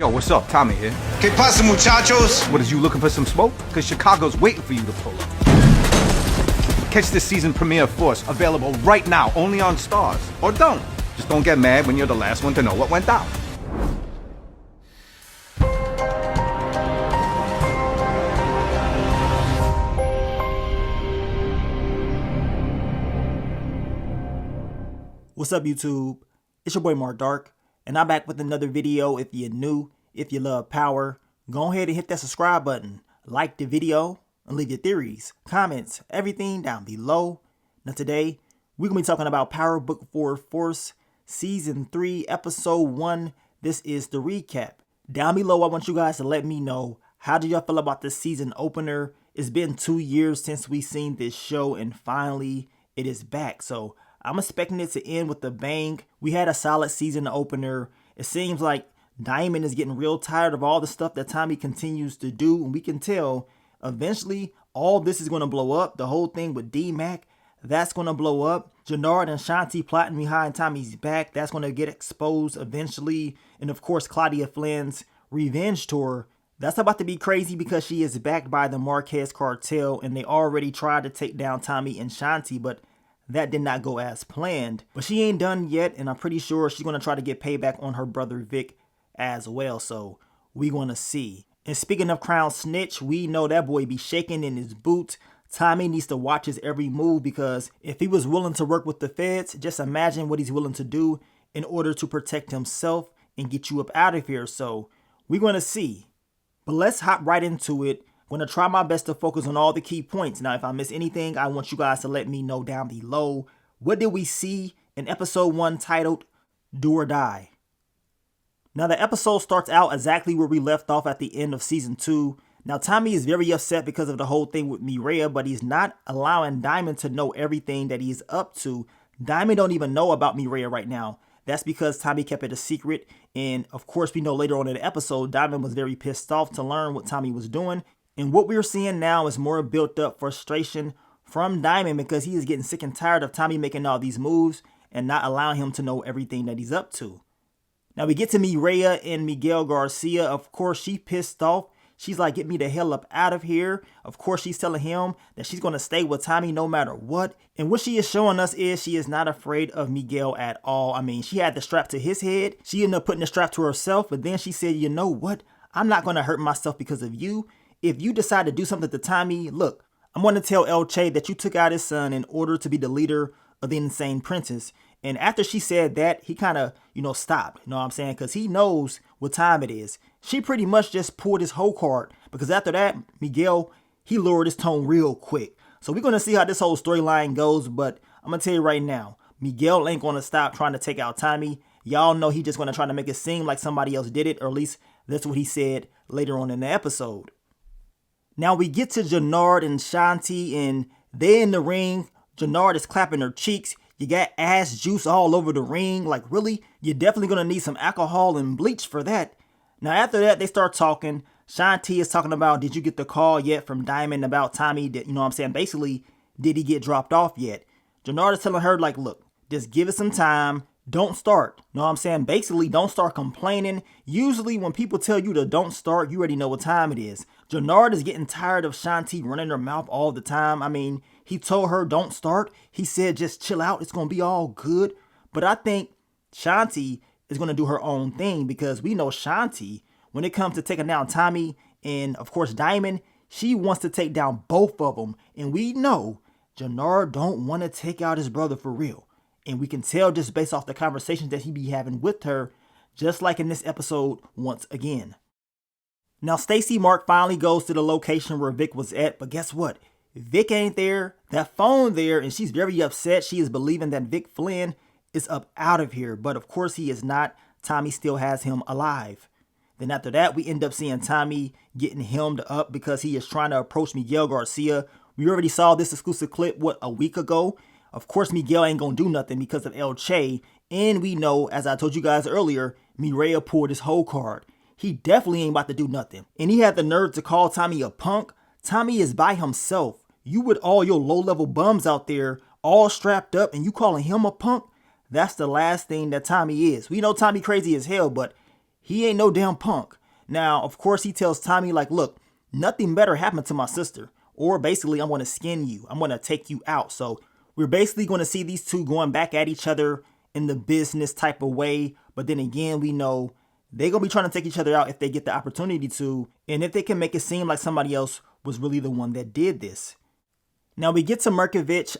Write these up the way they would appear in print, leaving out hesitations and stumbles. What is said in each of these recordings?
Yo, what's up? Tommy here. ¿Qué pasa, muchachos? What, is you looking for some smoke? Because Chicago's waiting for you to pull up. Catch this season premiere of Force, available right now, only on Stars. Or don't. Just don't get mad when you're the last one to know what went down. What's up, YouTube? It's your boy Mark Dark, and I'm back with another video. If you're new, if you love power, go ahead and hit that subscribe button, like the video, and leave your theories, comments, everything down below. Now today, we're going to be talking about Power Book 4 Force, Season 3, Episode 1. This is the recap. Down below, I want you guys to let me know, how do y'all feel about the season opener? It's been 2 years since we seen this show, and finally, it is back. So I'm expecting it to end with a bang. We had a solid season opener. It seems like Diamond is getting real tired of all the stuff that Tommy continues to do. And we can tell eventually all this is going to blow up. The whole thing with D-Mac, that's going to blow up. Jernard and Shanti plotting behind Tommy's back, that's going to get exposed eventually. And of course, Claudia Flynn's revenge tour, that's about to be crazy because she is backed by the Marquez Cartel. And they already tried to take down Tommy and Shanti, but that did not go as planned. But she ain't done yet, and I'm pretty sure she's going to try to get payback on her brother Vic as well. So we going to see. And speaking of Crown Snitch, we know that boy be shaking in his boots. Tommy needs to watch his every move, because if he was willing to work with the feds, just imagine what he's willing to do in order to protect himself and get you up out of here. So we're going to see. But let's hop right into it. I'm going to try my best to focus on all the key points. Now, if I miss anything, I want you guys to let me know down below. What did we see in episode 1 titled Do or Die? Now, the episode starts out exactly where we left off at the end of season 2. Now, Tommy is very upset because of the whole thing with Mireya, but he's not allowing Diamond to know everything that he's up to. Diamond don't even know about Mireya right now. That's because Tommy kept it a secret. And of course, we know later on in the episode, Diamond was very pissed off to learn what Tommy was doing. And what we're seeing now is more built up frustration from Diamond, because he is getting sick and tired of Tommy making all these moves and not allowing him to know everything that he's up to. Now we get to Mireya and Miguel Garcia. Of course, she pissed off. She's like, get me the hell up out of here. Of course, she's telling him that she's going to stay with Tommy no matter what. And what she is showing us is she is not afraid of Miguel at all. I mean, she had the strap to his head. She ended up putting the strap to herself. But then she said, you know what? I'm not going to hurt myself because of you. If you decide to do something to Tommy, look, I'm going to tell El Che that you took out his son in order to be the leader of the Insane Princess. And after she said that, he kind of, stopped. You know what I'm saying? Because he knows what time it is. She pretty much just pulled his whole card. Because after that, Miguel, he lowered his tone real quick. So we're going to see how this whole storyline goes. But I'm going to tell you right now, Miguel ain't going to stop trying to take out Tommy. Y'all know he just going to try to make it seem like somebody else did it. Or at least that's what he said later on in the episode. Now we get to Jernard and Shanti, and they're in the ring. Jernard is clapping her cheeks. You got ass juice all over the ring. Like, really? You're definitely going to need some alcohol and bleach for that. Now, after that, they start talking. Shanti is talking about, did you get the call yet from Diamond about Tommy? Basically, did he get dropped off yet? Jernard is telling her, like, look, just give it some time. Don't start. Basically, don't start complaining. Usually when people tell you to don't start, you already know what time it is. Jernard is getting tired of Shanti running her mouth all the time. I mean, he told her don't start. He said just chill out. It's going to be all good. But I think Shanti is going to do her own thing, because we know Shanti, when it comes to taking down Tommy and, of course, Diamond, she wants to take down both of them. And we know Jernard don't want to take out his brother for real. And we can tell just based off the conversations that he be having with her, just like in this episode once again. Now, Stacy Mark finally goes to the location where Vic was at, but guess what? Vic ain't there, that phone there, and she's very upset. She is believing that Vic Flynn is up out of here, but of course he is not. Tommy still has him alive. Then after that, we end up seeing Tommy getting hemmed up because he is trying to approach Miguel Garcia. We already saw this exclusive clip, a week ago? Of course, Miguel ain't gonna do nothing because of El Che, and we know, as I told you guys earlier, Mireya pulled his whole card. He definitely ain't about to do nothing. And he had the nerve to call Tommy a punk. Tommy is by himself. You with all your low-level bums out there, all strapped up, and you calling him a punk? That's the last thing that Tommy is. We know Tommy crazy as hell, but he ain't no damn punk. Now, of course, he tells Tommy, like, look, nothing better happened to my sister. Or basically, I'm going to skin you. I'm going to take you out. So we're basically going to see these two going back at each other in the business type of way. But then again, we know they're going to be trying to take each other out if they get the opportunity to. And if they can make it seem like somebody else was really the one that did this. Now we get to Merkovich,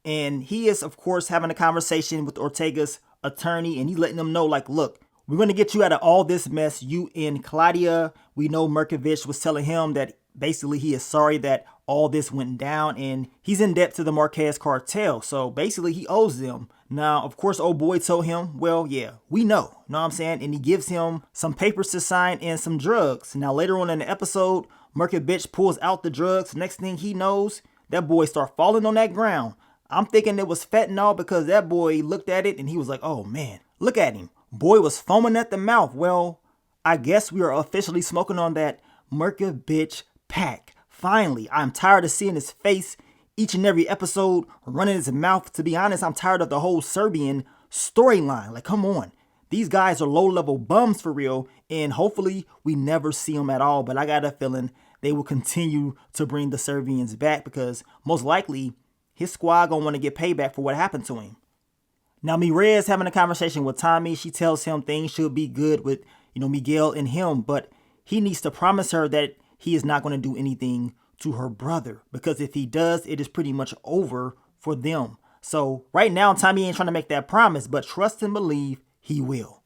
and he is, of course, having a conversation with Ortega's attorney, and he's letting them know, like, look, we're going to get you out of all this mess, you and Claudia. We know Merkovich was telling him that basically he is sorry that all this went down, and he's in debt to the Marquez cartel. So basically he owes them. Now, of course, old boy told him, well, yeah, we know what I'm saying? And he gives him some papers to sign and some drugs. Now, later on in the episode, Merkovich pulls out the drugs. Next thing he knows, that boy start falling on that ground. I'm thinking it was fentanyl because that boy looked at it and he was like, oh man, look at him. Boy was foaming at the mouth. Well, I guess we are officially smoking on that Merkovich pack. Finally, I'm tired of seeing his face each and every episode, running his mouth. To be honest, I'm tired of the whole Serbian storyline. Like, come on. These guys are low-level bums for real, and hopefully we never see them at all. But I got a feeling they will continue to bring the Serbians back because most likely his squad gonna want to get payback for what happened to him. Now, Mirez having a conversation with Tommy. She tells him things should be good with, Miguel and him, but he needs to promise her that he is not going to do anything to her brother, because if he does, it is pretty much over for them. So right now, Tommy ain't trying to make that promise, but trust and believe he will.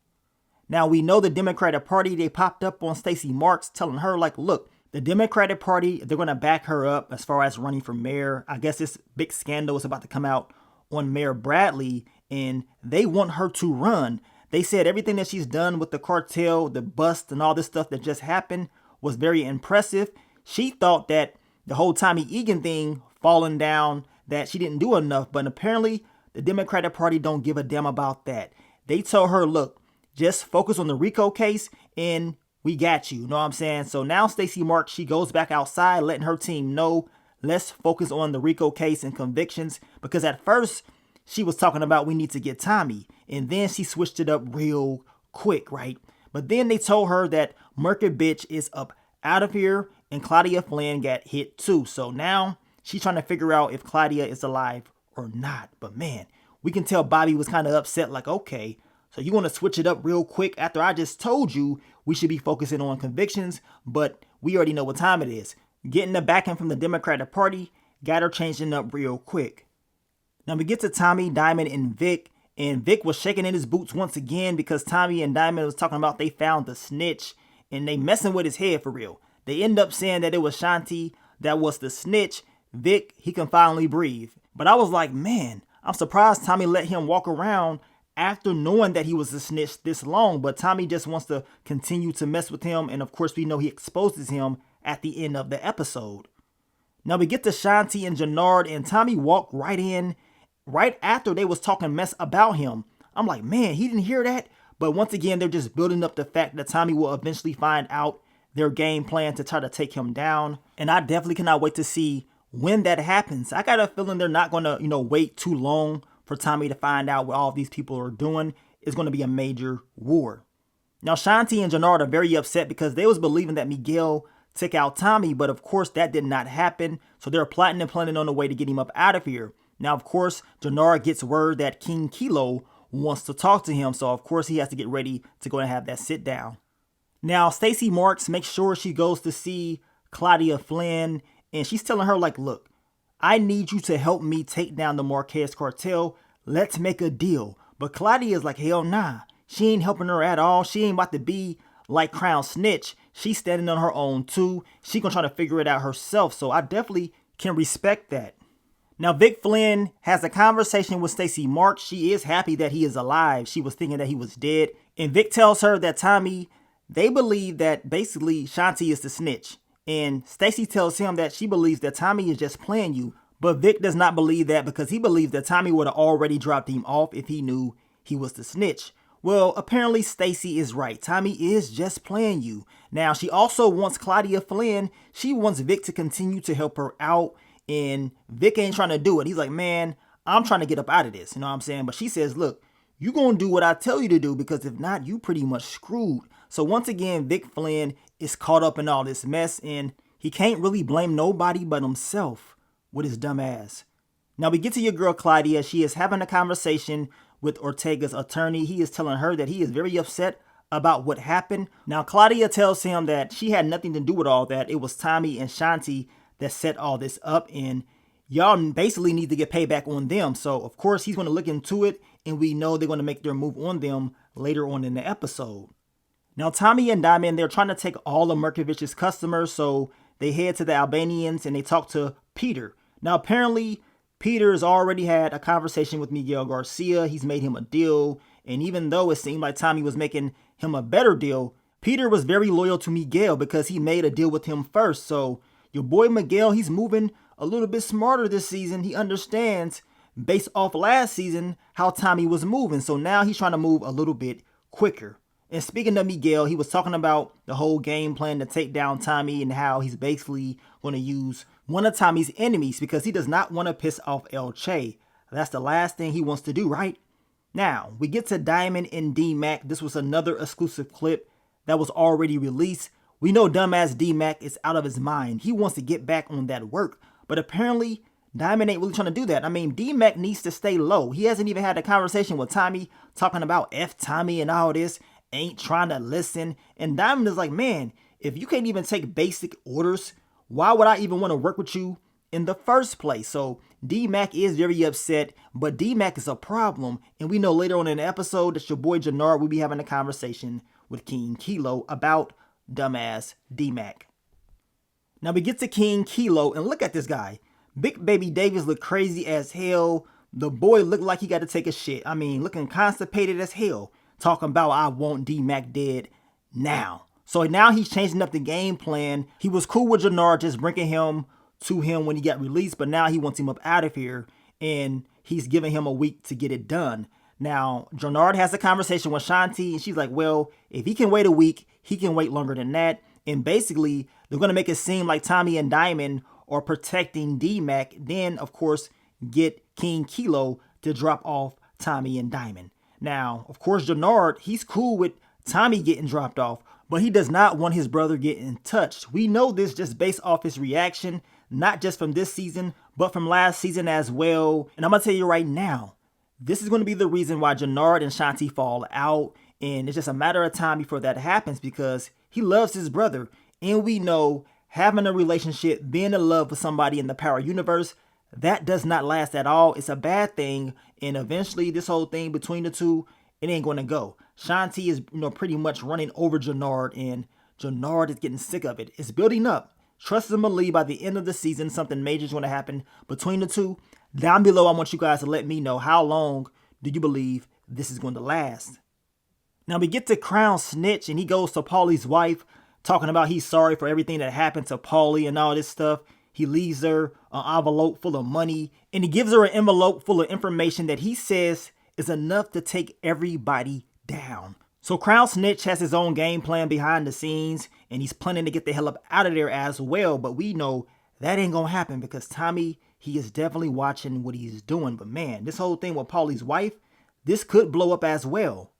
Now, we know the Democratic Party, they popped up on Stacy Marks telling her, like, look, the Democratic Party, they're going to back her up as far as running for mayor. I guess this big scandal is about to come out on Mayor Bradley, and they want her to run. They said everything that she's done with the cartel, the bust, and all this stuff that just happened was very impressive. She thought that the whole Tommy Egan thing falling down, that she didn't do enough, but apparently the Democratic Party don't give a damn about that. They told her, look, just focus on the RICO case and we got you. You know what I'm saying? So now Stacy Marks, she goes back outside letting her team know, let's focus on the RICO case and convictions, because at first she was talking about we need to get Tommy, and then she switched it up real quick, right? But then they told her that Merkovich is up out of here and Claudia Flynn got hit too. So now she's trying to figure out if Claudia is alive or not. But man, we can tell Bobby was kind of upset, like, okay, so you want to switch it up real quick after I just told you we should be focusing on convictions, but we already know what time it is. Getting the backing from the Democratic Party got her changing up real quick. Now we get to Tommy, Diamond, and Vic was shaking in his boots once again because Tommy and Diamond was talking about they found the snitch and they messing with his head for real. They end up saying that it was Shanti that was the snitch. Vic, he can finally breathe. But I was like, man, I'm surprised Tommy let him walk around after knowing that he was a snitch this long. But Tommy just wants to continue to mess with him. And of course, we know he exposes him at the end of the episode. Now we get to Shanti and Jernard, and Tommy walked right in right after they was talking mess about him. I'm like, man, he didn't hear that. But once again, they're just building up the fact that Tommy will eventually find out their game plan to try to take him down. And I definitely cannot wait to see when that happens. I got a feeling they're not going to, wait too long for Tommy to find out what all of these people are doing. It's going to be a major war. Now, Shanti and Jernard are very upset because they was believing that Miguel took out Tommy, but of course that did not happen. So they're plotting and planning on a way to get him up out of here. Now, of course, Jernard gets word that King Kilo wants to talk to him. So, of course, he has to get ready to go and have that sit down. Now, Stacy Marks makes sure she goes to see Claudia Flynn. And she's telling her, like, look, I need you to help me take down the Marquez cartel. Let's make a deal. But Claudia is like, hell nah. She ain't helping her at all. She ain't about to be like Crown Snitch. She's standing on her own too. She gonna try to figure it out herself. So I definitely can respect that. Now, Vic Flynn has a conversation with Stacy Marks. She is happy that he is alive. She was thinking that he was dead. And Vic tells her that Tommy, they believe that basically Shanti is the snitch. And Stacy tells him that she believes that Tommy is just playing you. But Vic does not believe that because he believes that Tommy would have already dropped him off if he knew he was the snitch. Well, apparently Stacy is right. Tommy is just playing you. Now, she also wants Claudia Flynn. She wants Vic to continue to help her out. And Vic ain't trying to do it. He's like, man, I'm trying to get up out of this. You know what I'm saying? But she says, look, you gonna do what I tell you to do, because if not, you pretty much screwed. So once again, Vic Flynn is caught up in all this mess, and he can't really blame nobody but himself with his dumb ass. Now we get to your girl Claudia. She is having a conversation with Ortega's attorney. He is telling her that he is very upset about what happened. Now Claudia tells him that she had nothing to do with all that. It was Tommy and Shanti that set all this up, and y'all basically need to get payback on them. So of course he's going to look into it, and we know they're going to make their move on them later on in the episode. Now Tommy and Diamond, they're trying to take all of Merkovich's customers, so they head to the Albanians and they talk to Peter. Now apparently Peter's already had a conversation with Miguel Garcia. He's made him a deal, and even though it seemed like Tommy was making him a better deal, Peter was very loyal to Miguel because he made a deal with him first. So your boy Miguel, he's moving a little bit smarter this season. He understands, based off last season, how Tommy was moving. So now he's trying to move a little bit quicker. And speaking of Miguel, he was talking about the whole game plan to take down Tommy and how he's basically going to use one of Tommy's enemies because he does not want to piss off El Che. That's the last thing he wants to do, right? Now, we get to Diamond and D-Mac. This was another exclusive clip that was already released. We know dumbass D-Mac is out of his mind. He wants to get back on that work. But apparently, Diamond ain't really trying to do that. I mean, D-Mac needs to stay low. He hasn't even had a conversation with Tommy talking about F Tommy and all this. Ain't trying to listen. And Diamond is like, man, if you can't even take basic orders, why would I even want to work with you in the first place? So D-Mac is very upset, but D-Mac is a problem. And we know later on in the episode that your boy Jernard will be having a conversation with King Kilo about dumbass D-Mac. Now we get to King Kilo, and look at this guy. Big Baby Davis look crazy as hell. The boy looked like he got to take a shit. I mean, looking constipated as hell. Talking about, I want D-Mac dead now. So now he's changing up the game plan. He was cool with Jernard just bringing him to him when he got released, but now he wants him up out of here, and he's giving him a week to get it done. Now, Jernard has a conversation with Shanti, and she's like, well, if he can wait a week, he can wait longer than that. And basically, they're going to make it seem like Tommy and Diamond are protecting D-Mac, then, of course, get King Kilo to drop off Tommy and Diamond. Now, of course, Jernard, he's cool with Tommy getting dropped off, but he does not want his brother getting touched. We know this just based off his reaction, not just from this season, but from last season as well. And I'm going to tell you right now, this is going to be the reason why Jernard and Shanti fall out. And it's just a matter of time before that happens because he loves his brother. And we know having a relationship, being in love with somebody in the Power Universe, that does not last at all. It's a bad thing. And eventually this whole thing between the two, it ain't going to go. Shanti is, pretty much running over Jernard, and Jernard is getting sick of it. It's building up. Trust and believe by the end of the season, something major is going to happen between the two. Down below, I want you guys to let me know, how long do you believe this is going to last? Now we get to Crown Snitch, and he goes to Paulie's wife, talking about he's sorry for everything that happened to Paulie and all this stuff. He leaves her an envelope full of money, and he gives her an envelope full of information that he says is enough to take everybody down. So Crown Snitch has his own game plan behind the scenes, and he's planning to get the hell up out of there as well. But we know that ain't gonna happen because Tommy, he is definitely watching what he's doing. But man, this whole thing with Paulie's wife, this could blow up as well.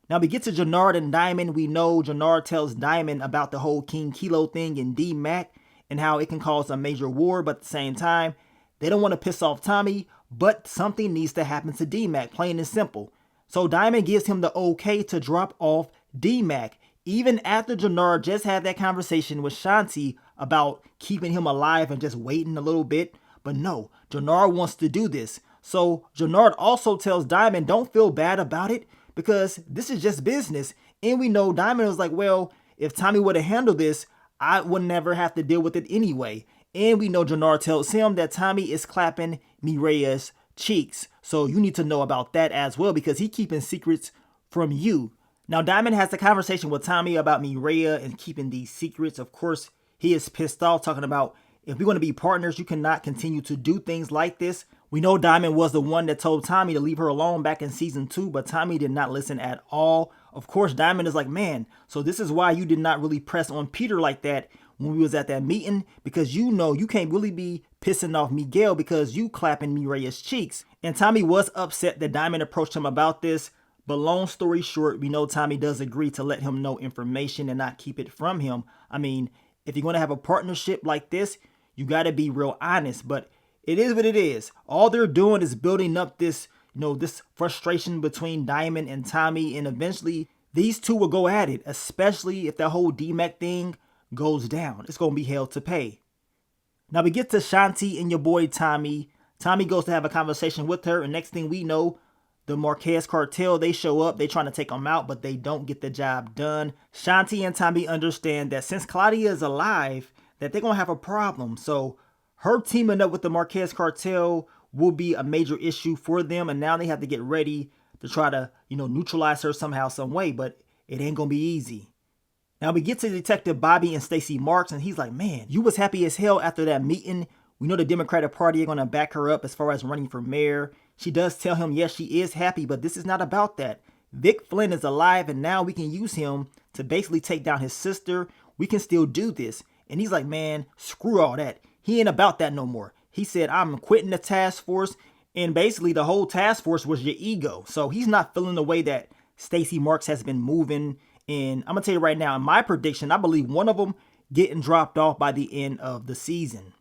Now we get to Jernard and Diamond. We know Jernard tells Diamond about the whole King Kilo thing and D-Mac and how it can cause a major war, but at the same time, they don't want to piss off Tommy, but something needs to happen to D-Mac, plain and simple. So Diamond gives him the okay to drop off D-Mac, even after Jernard just had that conversation with Shanti about keeping him alive and just waiting a little bit. But no, Jernard wants to do this. So Jernard also tells Diamond, don't feel bad about it because this is just business. And we know Diamond was like, well, if Tommy would have handled this, I would never have to deal with it anyway. And we know Jernard tells him that Tommy is clapping Mireya's cheeks. So you need to know about that as well because he's keeping secrets from you. Now Diamond has a conversation with Tommy about Mireya and keeping these secrets. Of course, he is pissed off, talking about if we're going to be partners, you cannot continue to do things like this. We know Diamond was the one that told Tommy to leave her alone back in season 2, but Tommy did not listen at all. Of course, Diamond is like, man, so this is why you did not really press on Peter like that when we was at that meeting, because you know you can't really be pissing off Miguel because you clapping Mireya's cheeks. And Tommy was upset that Diamond approached him about this, But long story short, we know Tommy does agree to let him know information and not keep it from him. I mean, if you're going to have a partnership like this, you got to be real honest. But it is what it is. All they're doing is building up this, this frustration between Diamond and Tommy. And eventually, these two will go at it, especially if that whole D-Mac thing goes down. It's going to be hell to pay. Now we get to Shanti and your boy Tommy. Tommy goes to have a conversation with her, and next thing we know, the Marquez Cartel, they show up. They trying to take them out, but they don't get the job done. Shanti and Tommy understand that since Claudia is alive, that they're going to have a problem. So her teaming up with the Marquez Cartel will be a major issue for them, and now they have to get ready to try to, neutralize her somehow, some way, but it ain't going to be easy. Now we get to Detective Bobby and Stacy Marks, and he's like, man, you was happy as hell after that meeting. We know the Democratic Party are going to back her up as far as running for mayor. She does tell him, yes, she is happy, but this is not about that. Vic Flynn is alive, and now we can use him to basically take down his sister. We can still do this. And he's like, man, screw all that. He ain't about that no more. He said, I'm quitting the task force. And basically the whole task force was your ego. So he's not feeling the way that Stacy Marks has been moving. And I'm going to tell you right now, in my prediction, I believe one of them getting dropped off by the end of the season.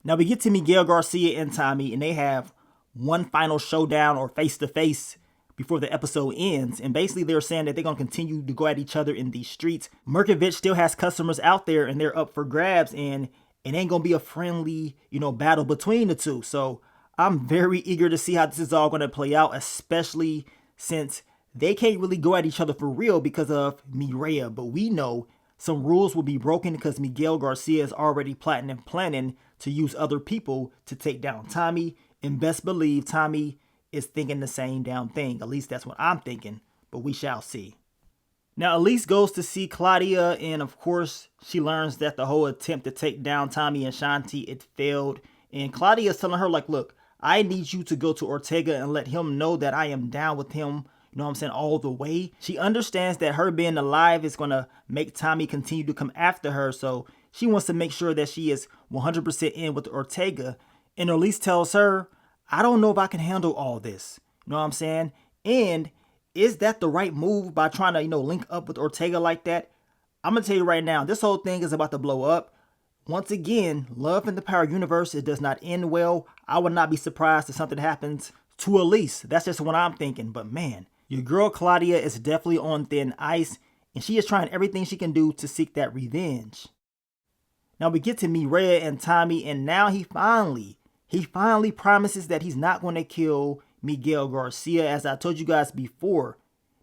Now we get to Miguel Garcia and Tommy, and they have one final showdown or face-to-face before the episode ends. And basically they're saying that they're going to continue to go at each other in these streets. Merkovich still has customers out there, and they're up for grabs, and it ain't going to be a friendly, battle between the two. So I'm very eager to see how this is all going to play out, especially since they can't really go at each other for real because of Mireya. But we know some rules will be broken because Miguel Garcia is already plotting and planning to use other people to take down Tommy. And best believe Tommy is thinking the same damn thing. At least that's what I'm thinking, but we shall see. Now Elise goes to see Claudia, and of course she learns that the whole attempt to take down Tommy and Shanti, it failed. And Claudia is telling her, like, look, I need you to go to Ortega and let him know that I am down with him, all the way. She understands that her being alive is going to make Tommy continue to come after her, so she wants to make sure that she is 100% in with Ortega. And Elise tells her, I don't know if I can handle all this. And is that the right move by trying to, link up with Ortega like that? I'm going to tell you right now, this whole thing is about to blow up. Once again, Love in the Power Universe, it does not end well. I would not be surprised if something happens to Elise. That's just what I'm thinking. But man, your girl Claudia is definitely on thin ice, and she is trying everything she can do to seek that revenge. Now we get to Mireya and Tommy, and now he finally promises that he's not going to kill Miguel Garcia. As I told you guys before,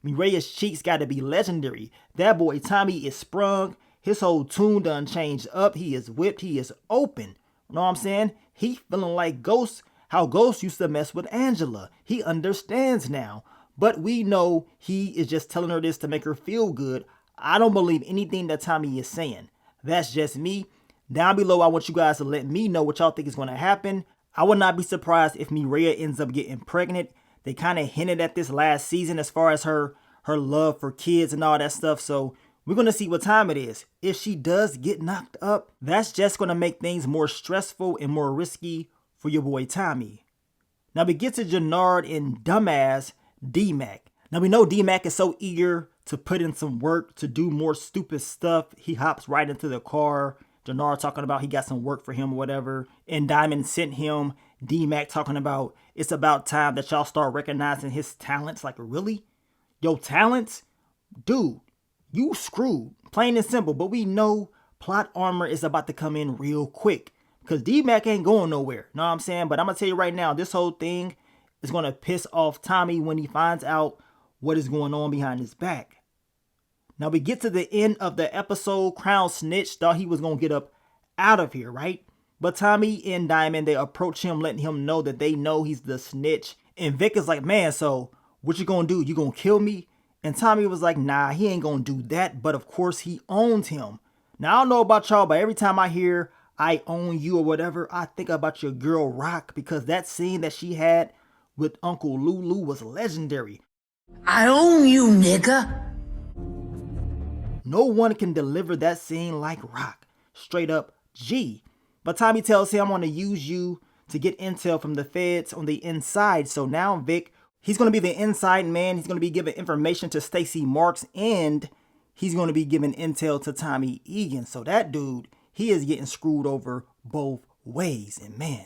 Mireya's cheeks got to be legendary. That boy Tommy is sprung. His whole tune done changed up. He is whipped. He is open. You know what I'm saying? He feeling like Ghost, how Ghost used to mess with Angela. He understands now. But we know he is just telling her this to make her feel good. I don't believe anything that Tommy is saying. That's just me. Down below, I want you guys to let me know what y'all think is going to happen. I would not be surprised if Mireya ends up getting pregnant. They kind of hinted at this last season as far as her love for kids and all that stuff. So we're going to see what time it is. If she does get knocked up, that's just going to make things more stressful and more risky for your boy Tommy. Now we get to Jernard and dumbass D-Mac. Now we know D-Mac is so eager to put in some work, to do more stupid stuff. He hops right into the car. Jernard talking about he got some work for him or whatever. And Diamond sent him D-Mac talking about it's about time that y'all start recognizing his talents. Like, really? Yo, talents? Dude, you screwed. Plain and simple. But we know plot armor is about to come in real quick. Because D-Mac ain't going nowhere. Know what I'm saying? But I'm going to tell you right now, this whole thing is going to piss off Tommy when he finds out what is going on behind his back. Now we get to the end of the episode. Crown Snitch thought he was going to get up out of here, right? But Tommy and Diamond, they approach him, letting him know that they know he's the snitch. And Vic is like, man, so what you going to do? You going to kill me? And Tommy was like, nah, he ain't going to do that. But of course, he owns him. Now, I don't know about y'all, but every time I hear I own you or whatever, I think about your girl Rock, because that scene that she had with Uncle Lulu was legendary. I own you, nigga. No one can deliver that scene like Rock. Straight up G. But Tommy tells him, I'm going to use you to get intel from the feds on the inside. So now Vic, He's going to be the inside man. He's going to be giving information to Stacy Marks, and he's going to be giving intel to Tommy Egan. So that dude, he is getting screwed over both ways. And man,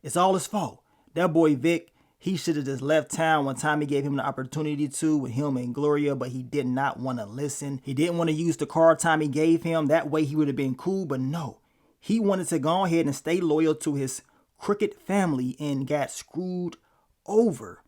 it's all his fault. That boy Vic, he should have just left town when Tommy gave him the opportunity to with him and Gloria, but he did not want to listen. He didn't want to use the car Tommy gave him. That way he would have been cool, but no. He wanted to go ahead and stay loyal to his crooked family and got screwed over.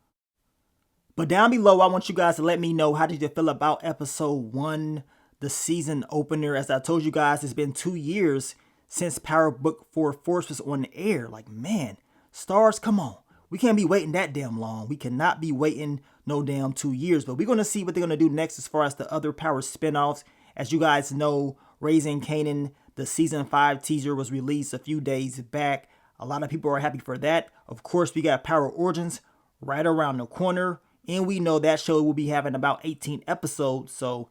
But down below, I want you guys to let me know, how did you feel about episode 1, the season opener? As I told you guys, it's been 2 years since Power Book 4 Force was on the air. Like, man, Stars, come on. We can't be waiting that damn long. We cannot be waiting no damn 2 years. But we're going to see what they're going to do next as far as the other Power spinoffs. As you guys know, Raising Kanan, the season 5 teaser was released a few days back. A lot of people are happy for that. Of course, we got Power Origins right around the corner. And we know that show will be having about 18 episodes. So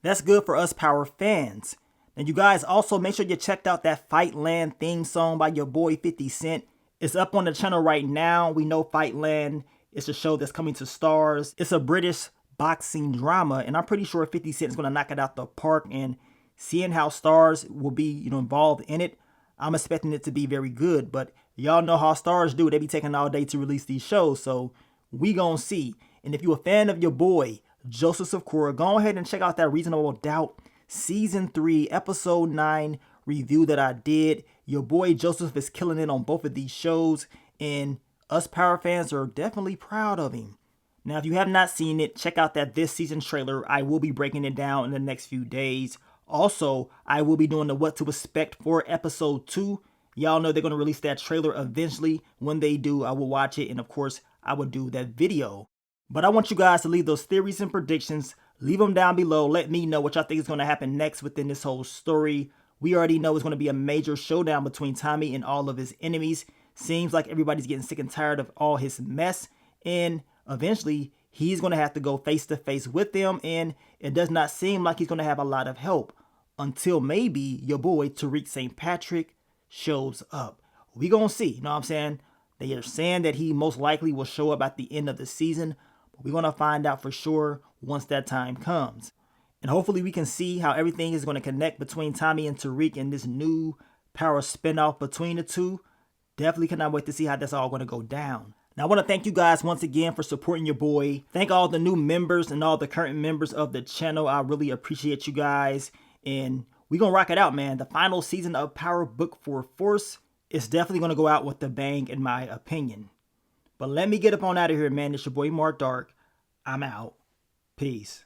that's good for us Power fans. And you guys also make sure you checked out that Fightland theme song by your boy 50 Cent. It's up on the channel right now. We know Fightland is a show that's coming to Stars. It's a British boxing drama. And I'm pretty sure 50 Cent is going to knock it out the park. And seeing how Stars will be, involved in it, I'm expecting it to be very good. But y'all know how Stars do. They be taking all day to release these shows. So we gonna see. And if you're a fan of your boy, Joseph Sikora, go ahead and check out that Reasonable Doubt Season 3, Episode 9 review that I did. Your boy Joseph is killing it on both of these shows, and us Power fans are definitely proud of him. Now, if you have not seen it, check out that this season trailer. I will be breaking it down in the next few days. Also, I will be doing the what to expect for Episode 2. Y'all know they're going to release that trailer eventually. When they do, I will watch it, and of course, I will do that video. But I want you guys to leave those theories and predictions. Leave them down below. Let me know what y'all think is going to happen next within this whole story. We already know it's going to be a major showdown between Tommy and all of his enemies. Seems like everybody's getting sick and tired of all his mess. And eventually, he's going to have to go face to face with them. And it does not seem like he's going to have a lot of help. Until maybe your boy Tariq St. Patrick shows up. We going to see. You know what I'm saying? They are saying that he most likely will show up at the end of the season. We're going to find out for sure once that time comes. And hopefully we can see how everything is going to connect between Tommy and Tariq in this new Power spinoff between the two. Definitely cannot wait to see how that's all going to go down. Now, I want to thank you guys once again for supporting your boy. Thank all the new members and all the current members of the channel. I really appreciate you guys. And we're going to rock it out, man. The final season of Power Book 4 Force is definitely going to go out with a bang, in my opinion. But let me get up on out of here, man. It's your boy Mark Dark. I'm out. Peace.